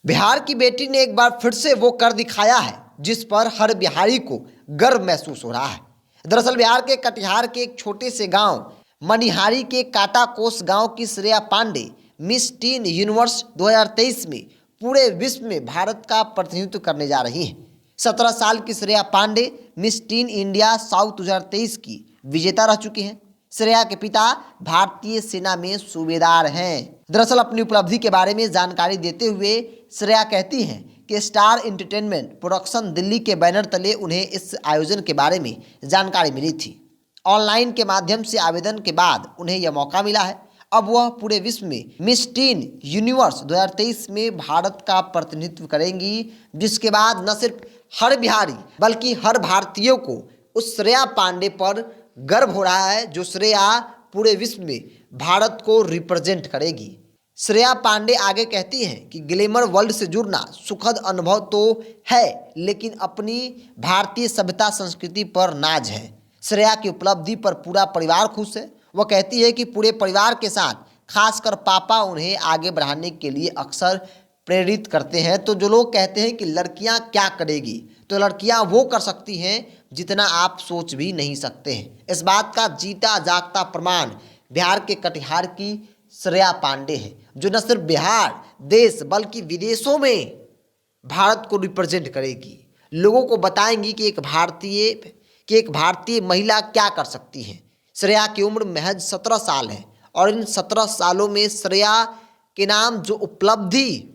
बिहार की बेटी ने एक बार फिर से वो कर दिखाया है जिस पर हर बिहारी को गर्व महसूस हो रहा है। दरअसल बिहार के कटिहार के एक छोटे से गांव मनिहारी के काटाकोस गांव की Shreya Pandey Miss Teen Universe 2023 में पूरे विश्व में भारत का प्रतिनिधित्व करने जा रही हैं। 17 साल की Shreya Pandey Miss Teen India South 2023 की विजेता रह चुकी हैं। श्रेया के पिता भारतीय सेना में सूबेदार हैं। दरअसल अपनी उपलब्धि के बारे में जानकारी देते हुए श्रेया कहती हैं कि स्टार एंटरटेनमेंट प्रोडक्शन दिल्ली के बैनर तले उन्हें इस आयोजन के बारे में जानकारी मिली थी। ऑनलाइन के माध्यम से आवेदन के बाद उन्हें यह मौका मिला है। अब वह पूरे विश्व में मिस टीन यूनिवर्स 2023 में भारत का प्रतिनिधित्व करेंगी, जिसके बाद न सिर्फ हर बिहारी बल्कि हर भारतीयों को उस श्रेया पांडे पर गर्व हो रहा है जो श्रेया पूरे विश्व में भारत को रिप्रेजेंट करेगी। श्रेया पांडे आगे कहती हैं कि ग्लैमर वर्ल्ड से जुड़ना सुखद अनुभव तो है, लेकिन अपनी भारतीय सभ्यता संस्कृति पर नाज है। श्रेया की उपलब्धि पर पूरा परिवार खुश है। वह कहती है कि पूरे परिवार के साथ खासकर पापा उन्हें आगे बढ़ाने के लिए अक्सर प्रेरित करते हैं। तो जो लोग कहते हैं कि लड़कियां क्या करेगी, तो लड़कियां वो कर सकती हैं जितना आप सोच भी नहीं सकते हैं। इस बात का जीता जागता प्रमाण बिहार के कटिहार की श्रेया पांडे है, जो न सिर्फ बिहार देश बल्कि विदेशों में भारत को रिप्रेजेंट करेगी। लोगों को बताएंगी कि एक भारतीय महिला क्या कर सकती है। श्रेया की उम्र महज 17 साल है और इन 17 सालों में श्रेया के नाम जो उपलब्धि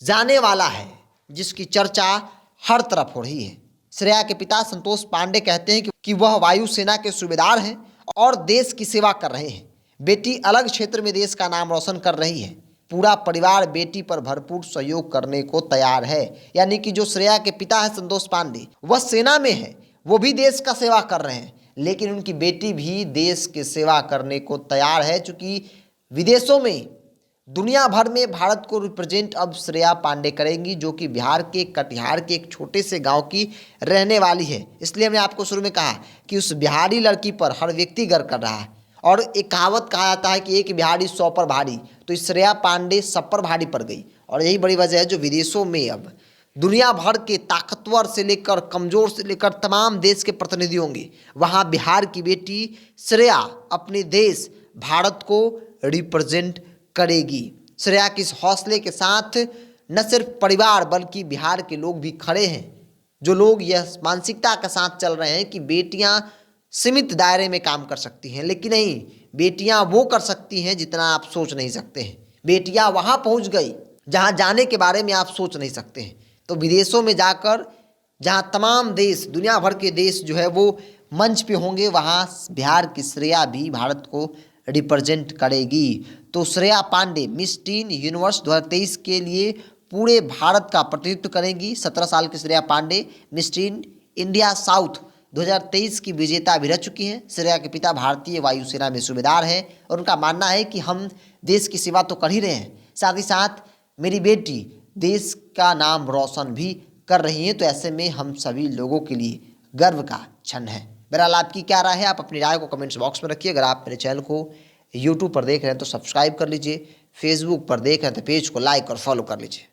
जाने वाला है, जिसकी चर्चा हर तरफ हो रही है। श्रेया के पिता संतोष पांडे कहते हैं कि वह वायुसेना के सूबेदार हैं और देश की सेवा कर रहे हैं। बेटी अलग क्षेत्र में देश का नाम रोशन कर रही है। पूरा परिवार बेटी पर भरपूर सहयोग करने को तैयार है। यानी कि जो श्रेया के पिता है संतोष पांडे, वह सेना में है, वो भी देश का सेवा कर रहे हैं, लेकिन उनकी बेटी भी देश की सेवा करने को तैयार है। चूँकि विदेशों में दुनिया भर में भारत को रिप्रेजेंट अब श्रेया पांडे करेंगी, जो कि बिहार के कटिहार के एक छोटे से गांव की रहने वाली है। इसलिए हमने आपको शुरू में कहा कि उस बिहारी लड़की पर हर व्यक्ति गर्व कर रहा है। और एक कहावत कहा जाता है कि एक बिहारी 100 पर भारी, तो इस श्रेया पांडे सब पर भारी पड़ गई। और यही बड़ी वजह है जो विदेशों में अब दुनिया भर के ताकतवर से लेकर कमज़ोर से लेकर तमाम देश के प्रतिनिधि होंगे, वहाँ बिहार की बेटी श्रेया अपने देश भारत को रिप्रेजेंट करेगी। श्रेया के इस हौसले के साथ न सिर्फ परिवार बल्कि बिहार के लोग भी खड़े हैं। जो लोग यह मानसिकता के साथ चल रहे हैं कि बेटियां सीमित दायरे में काम कर सकती हैं, लेकिन नहीं, बेटियां वो कर सकती हैं जितना आप सोच नहीं सकते हैं। बेटियां वहां पहुंच गई जहां जाने के बारे में आप सोच नहीं सकते हैं। तो विदेशों में जाकर जहां तमाम देश, दुनिया भर के देश जो है वो मंच पे होंगे, वहां बिहार की श्रेया भी भारत को रिप्रेजेंट करेगी। तो Shreya Pandey Miss Teen Universe 2023 के लिए पूरे भारत का प्रतिनिधित्व करेंगी। 17 साल की Shreya Pandey Miss Teen India South 2023 की विजेता भी रह चुकी हैं। श्रेया के पिता भारतीय वायुसेना में सूबेदार हैं और उनका मानना है कि हम देश की सेवा तो कर ही रहे हैं, साथ ही साथ मेरी बेटी देश का नाम रोशन भी कर रही हैं। तो ऐसे में हम सभी लोगों के लिए गर्व का क्षण है। बहरहाल आपकी क्या राय है, आप अपनी राय को कमेंट्स बॉक्स में रखिए। अगर आप मेरे चैनल को यूट्यूब पर देख रहे हैं तो सब्सक्राइब कर लीजिए, फेसबुक पर देख रहे हैं तो पेज को लाइक और फॉलो कर लीजिए।